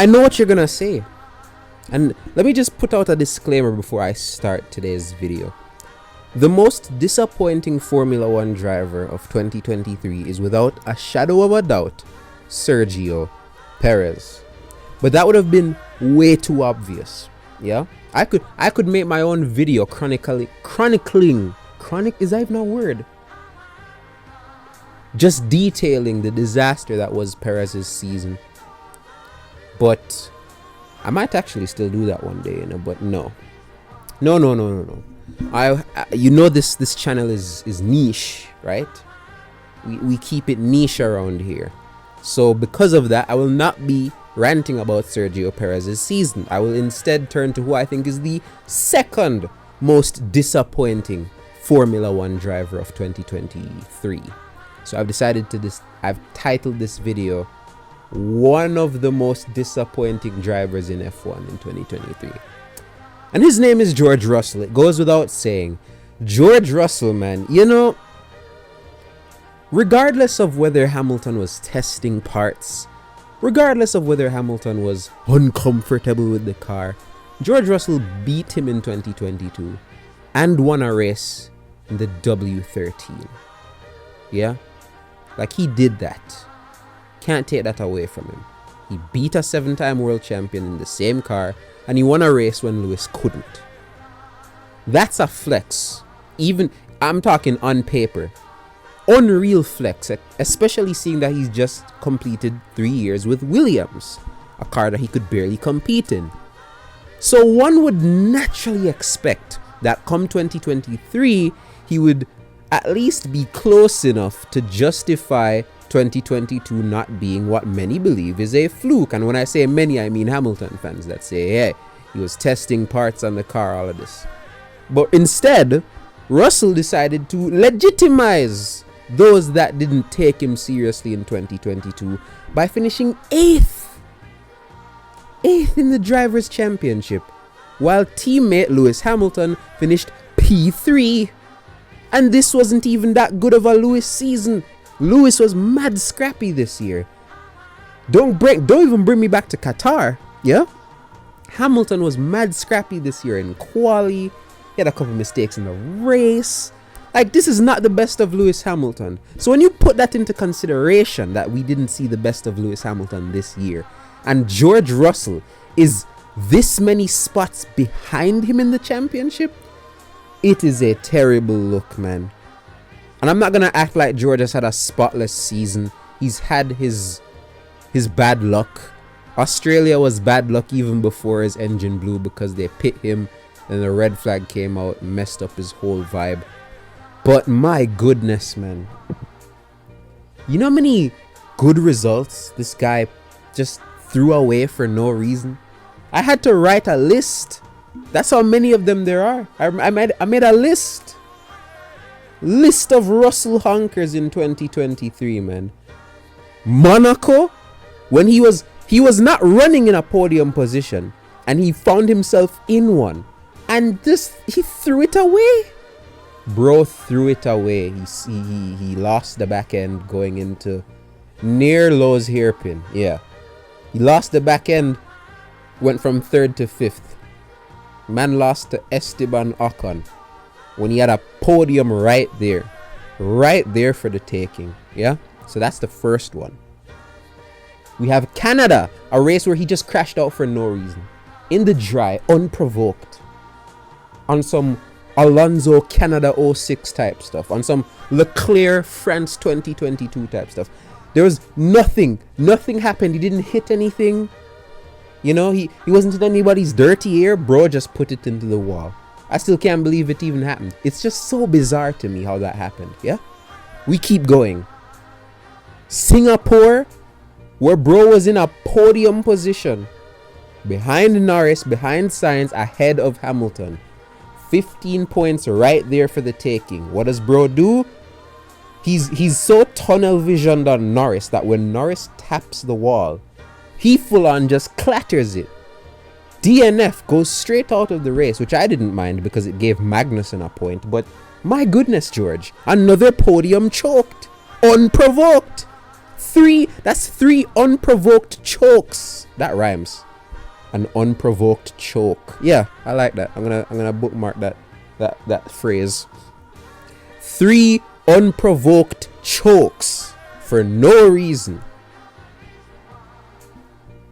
I know what you're gonna say. And let me just put out a disclaimer before I start today's video. The most disappointing Formula 1 driver of 2023 is without a shadow of a doubt Sergio Perez. But that would have been way too obvious. Yeah? I could make my own video chronicling. Is that even a word? Just detailing the disaster that was Perez's season. But I might actually still do that one day, but no. No. You know this channel is niche, right? We keep it niche around here. So because of that, I will not be ranting about Sergio Perez's season. I will instead turn to who I think is the second most disappointing Formula 1 driver of 2023. So I've titled this video one of the most disappointing drivers in F1 in 2023. And his name is George Russell. It goes without saying. George Russell, man, regardless of whether Hamilton was testing parts, regardless of whether Hamilton was uncomfortable with the car, George Russell beat him in 2022 and won a race in the W13. Yeah? Like, he did that. Can't take that away from him. He beat a 7-time world champion in the same car, and he won a race when Lewis couldn't. That's a flex. Even, I'm talking on paper. Unreal flex, especially seeing that he's just completed 3 years with Williams, a car that he could barely compete in. So one would naturally expect that come 2023, he would at least be close enough to justify 2022 not being what many believe is a fluke. And when I say many, I mean Hamilton fans that say, hey, he was testing parts on the car, all of this. But instead, Russell decided to legitimize those that didn't take him seriously in 2022 by finishing 8th in the Drivers' Championship, while teammate Lewis Hamilton finished P3. And this wasn't even that good of a Lewis season. Lewis was mad scrappy this year. Don't even bring me back to Qatar. Yeah? Hamilton was mad scrappy this year in quali. He had a couple mistakes in the race. Like, this is not the best of Lewis Hamilton. So when you put that into consideration, that we didn't see the best of Lewis Hamilton this year, and George Russell is this many spots behind him in the championship, it is a terrible look, man. And I'm not going to act like George has had a spotless season. He's had his bad luck. Australia was bad luck even before his engine blew because they pit him and the red flag came out and messed up his whole vibe. But my goodness, man. You know how many good results this guy just threw away for no reason? I had to write a list. That's how many of them there are. I made a list. List of Russell honkers in 2023, man. Monaco, when he was not running in a podium position and he found himself in one, and he threw it away. Bro threw it away. He lost the back end going into near Lowe's hairpin. Yeah, he lost the back end, went from 3rd to 5th. Man lost to Esteban Ocon when he had a podium right there for the taking. Yeah, so that's the first one. We have Canada, a race where he just crashed out for no reason, in the dry, unprovoked, on some Alonso Canada 06 type stuff, on some Leclerc France 2022 type stuff. There was nothing happened. He didn't hit anything. You know, he wasn't in anybody's dirty ear. Bro just put it into the wall. I still can't believe it even happened. It's just so bizarre to me how that happened. Yeah, we keep going. Singapore, where bro was in a podium position behind Norris, behind Sainz, ahead of Hamilton. 15 points right there for the taking. What does bro do? He's so tunnel visioned on Norris that when Norris taps the wall, he full on just clatters it. DNF goes straight out of the race, which I didn't mind because it gave Magnussen a point. But my goodness, George, another podium choked, unprovoked. That's 3 unprovoked chokes. That rhymes. An unprovoked choke. Yeah, I like that. I'm gonna bookmark that phrase. 3 unprovoked chokes for no reason.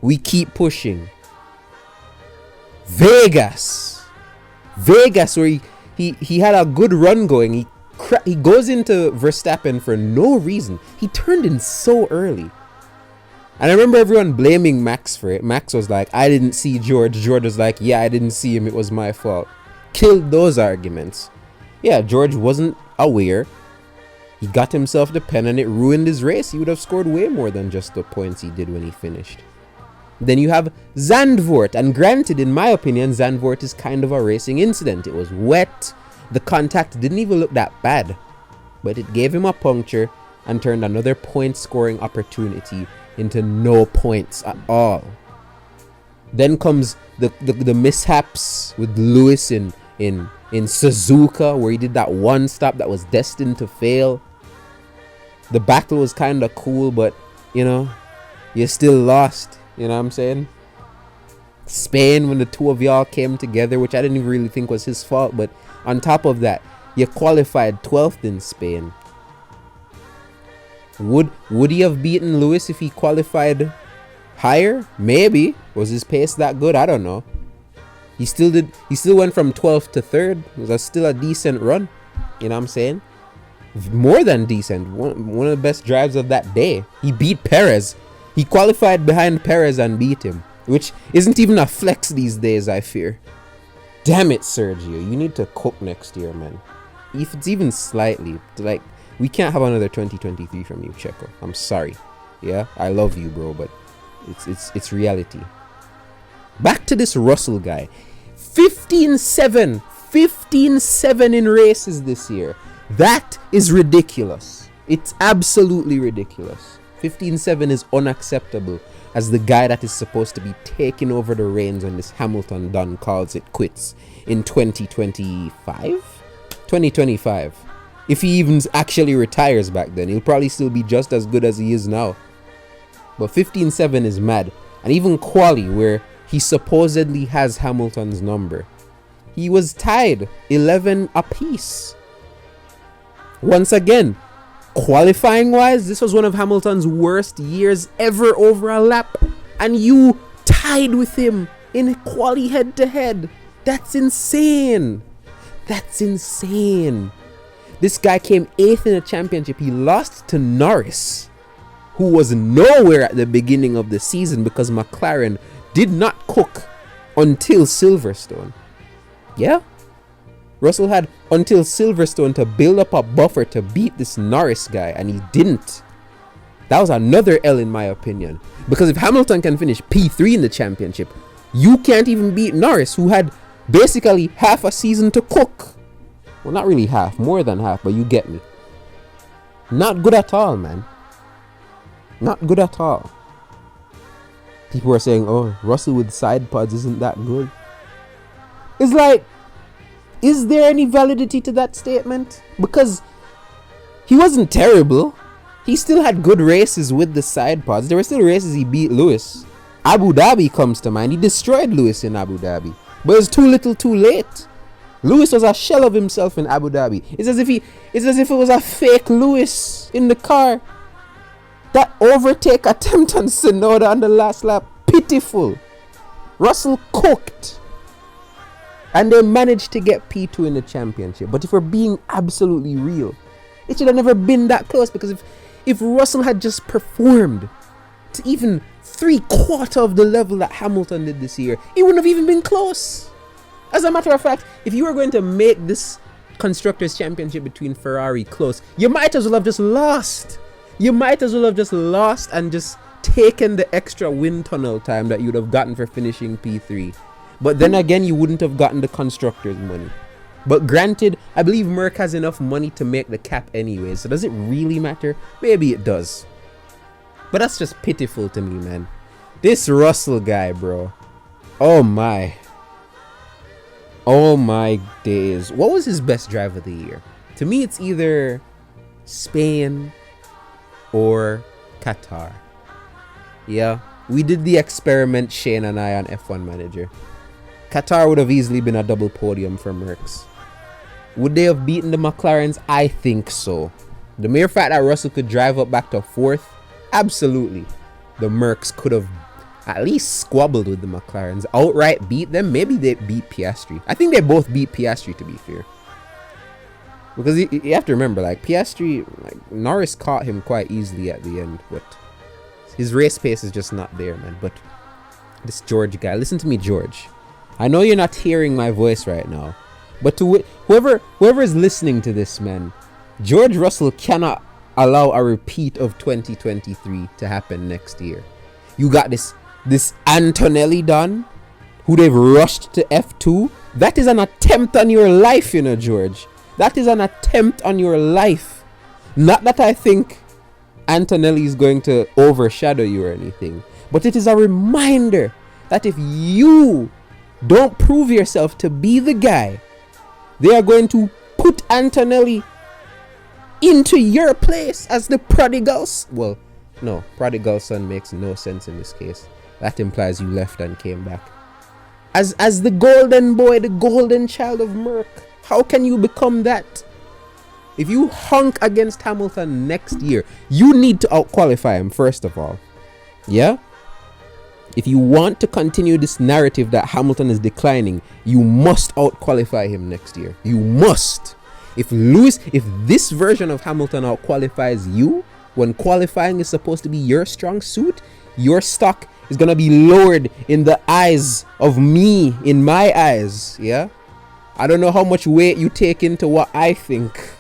We keep pushing. Vegas, where he had a good run going. He goes into Verstappen for no reason. He turned in so early. And I remember everyone blaming Max for it. Max was like, I didn't see George. George was like, yeah, I didn't see him. It was my fault. Killed those arguments. Yeah, George wasn't aware. He got himself the pen and it ruined his race. He would have scored way more than just the points he did when he finished. Then you have Zandvoort. And granted, in my opinion, Zandvoort is kind of a racing incident. It was wet. The contact didn't even look that bad. But it gave him a puncture and turned another point scoring opportunity into no points at all. Then comes the mishaps with Lewis in Suzuka, where he did that one stop that was destined to fail. The battle was kind of cool, but you know, you still lost. You know what I'm saying? Spain, when the two of y'all came together, which I didn't even really think was his fault, but on top of that, you qualified 12th in Spain. Would he have beaten Lewis if he qualified higher? Maybe. Was his pace that good? I don't know. He still went from 12th to 3rd. It was still a decent run. You know what I'm saying? More than decent. One of the best drives of that day. He beat Perez. He qualified behind Perez and beat him, which isn't even a flex these days, I fear. Damn it, Sergio. You need to cook next year, man. If it's even slightly, like, we can't have another 2023 from you, Checo. I'm sorry. Yeah, I love you, bro, but it's reality. Back to this Russell guy. 15-7. 15-7 in races this year. That is ridiculous. It's absolutely ridiculous. 15-7 is unacceptable as the guy that is supposed to be taking over the reins when this Hamilton done calls it quits in 2025? 2025. If he even actually retires back then, he'll probably still be just as good as he is now. But 15-7 is mad. And even quali, where he supposedly has Hamilton's number, he was tied 11 apiece. Once again, qualifying wise, this was one of Hamilton's worst years ever over a lap, and you tied with him in quali head to head. That's insane. That's insane. This guy came 8th in the championship. He lost to Norris, who was nowhere at the beginning of the season because McLaren did not cook until Silverstone. Yeah? Russell had until Silverstone to build up a buffer to beat this Norris guy, and he didn't. That was another L in my opinion. Because if Hamilton can finish P3 in the championship, you can't even beat Norris, who had basically half a season to cook. Well, not really half, more than half, but you get me. Not good at all, man. Not good at all. People are saying, oh, Russell with side pods isn't that good. It's like, is there any validity to that statement? Because he wasn't terrible. He still had good races with the side pods. There were still races he beat Lewis. Abu Dhabi comes to mind. He destroyed Lewis in Abu Dhabi. But it was too little too late. Lewis was a shell of himself in Abu Dhabi. It's as if it was a fake Lewis in the car. That overtake attempt on Tsunoda on the last lap, pitiful. Russell cooked. And they managed to get P2 in the championship. But if we're being absolutely real, it should have never been that close, because if Russell had just performed to even 3/4 of the level that Hamilton did this year, it wouldn't have even been close. As a matter of fact, if you were going to make this Constructors' Championship between Ferrari close, you might as well have just lost. You might as well have just lost and just taken the extra wind tunnel time that you'd have gotten for finishing P3. But then again, you wouldn't have gotten the Constructors' money. But granted, I believe Merc has enough money to make the cap anyway, so does it really matter? Maybe it does. But that's just pitiful to me, man. This Russell guy, bro. Oh my. Oh my days. What was his best drive of the year? To me, it's either Spain or Qatar. Yeah, we did the experiment, Shane and I, on F1 Manager. Qatar would have easily been a double podium for Mercs. Would they have beaten the McLarens? I think so. The mere fact that Russell could drive up back to 4th, absolutely. The Mercs could have at least squabbled with the McLarens. Outright beat them. Maybe they beat Piastri. I think they both beat Piastri, to be fair. Because you have to remember, like, Piastri, like, Norris caught him quite easily at the end, but his race pace is just not there, man. But this George guy, listen to me, George. I know you're not hearing my voice right now, but to whoever is listening to this, man, George Russell cannot allow a repeat of 2023 to happen next year. You got this Antonelli done, who they've rushed to F2. That is an attempt on your life, you know, George. That is an attempt on your life. Not that I think Antonelli is going to overshadow you or anything, but it is a reminder that if you don't prove yourself to be the guy, they are going to put Antonelli into your place as the prodigal. Well, no, prodigal son makes no sense in this case. That implies you left and came back. As the golden boy, the golden child of Merc. How can you become that? If you hunk against Hamilton next year, you need to outqualify him first of all. Yeah? If you want to continue this narrative that Hamilton is declining, you must outqualify him next year. You must. If this version of Hamilton outqualifies you, when qualifying is supposed to be your strong suit, your stock is going to be lowered in the eyes of me, in my eyes. Yeah? I don't know how much weight you take into what I think,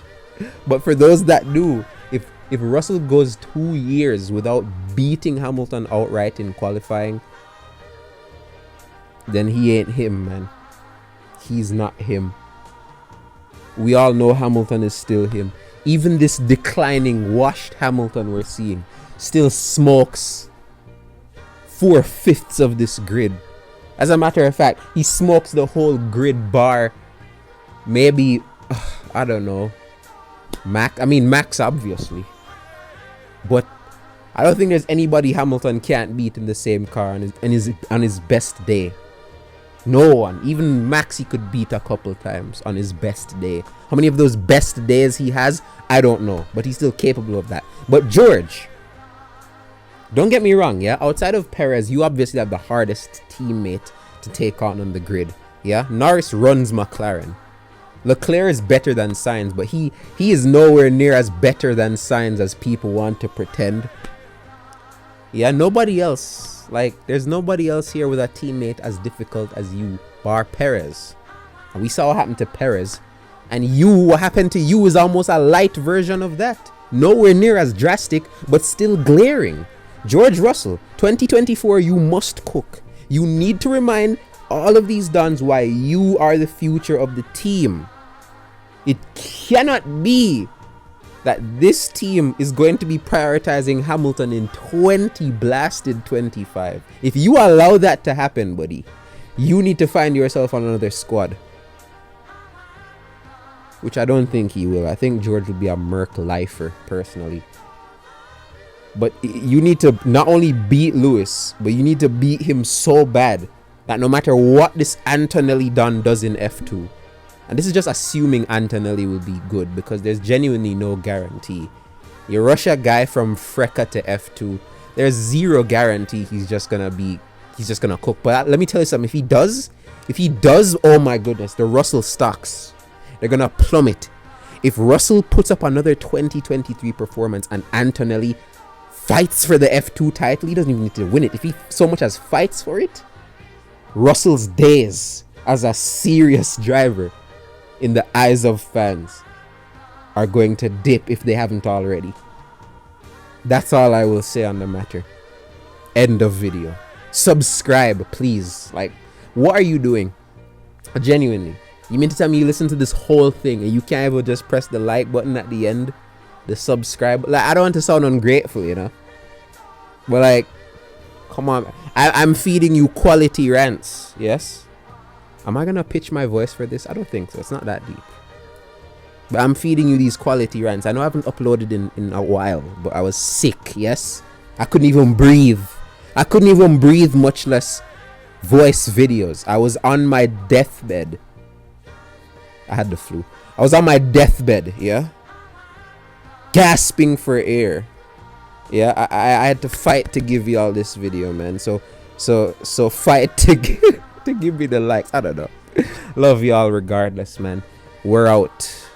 but for those that do, if Russell goes 2 years without beating Hamilton outright in qualifying, then he ain't him, man. He's not him. We all know Hamilton is still him. Even this declining, washed Hamilton we're seeing still smokes 4/5 of this grid. As a matter of fact, he smokes the whole grid bar. Maybe, I don't know, Max obviously, but I don't think there's anybody Hamilton can't beat in the same car on his best day. No one. Even Max he could beat a couple times on his best day. How many of those best days he has, I don't know, but he's still capable of that. But George, don't get me wrong, yeah, outside of Perez, you obviously have the hardest teammate to take on the grid. Yeah, Norris runs McLaren. Leclerc is better than Sainz, but he is nowhere near as better than Sainz as people want to pretend. Yeah, nobody else. Like, there's nobody else here with a teammate as difficult as you, bar Perez. And we saw what happened to Perez. And what happened to you is almost a light version of that. Nowhere near as drastic, but still glaring. George Russell, 2024, you must cook. You need to remind all of these dons why you are the future of the team. It cannot be that this team is going to be prioritizing Hamilton in 2025. If you allow that to happen, buddy, you need to find yourself on another squad. Which I don't think he will. I think George will be a Merc lifer, personally. But you need to not only beat Lewis, but you need to beat him so bad that no matter what this Antonelli Don does in F2, and this is just assuming Antonelli will be good because there's genuinely no guarantee. You rush a guy from Freca to F2, there's zero guarantee he's just gonna cook. But let me tell you something, if he does, oh my goodness, the Russell stocks, they're gonna plummet. If Russell puts up another 2023 performance and Antonelli fights for the F2 title, he doesn't even need to win it. If he so much as fights for it, Russell's days as a serious driver in the eyes of fans are going to dip if they haven't already. That's all I will say on the matter. End of video. Subscribe, please. Like, what are you doing? Genuinely. You mean to tell me you listen to this whole thing and you can't even just press the like button at the end? The subscribe? Like, I don't want to sound ungrateful, you know? But like, come on. I'm feeding you quality rants. Yes? Am I gonna pitch my voice for this? I don't think so. It's not that deep. But I'm feeding you these quality rants. I know I haven't uploaded in a while, but I was sick. Yes? I couldn't even breathe. I couldn't even breathe, much less voice videos. I was on my deathbed. I had the flu. I was on my deathbed, yeah? Gasping for air. Yeah, I had to fight to give y'all this video, man. So fight to to give me the likes. I don't know. Love y'all regardless, man. We're out.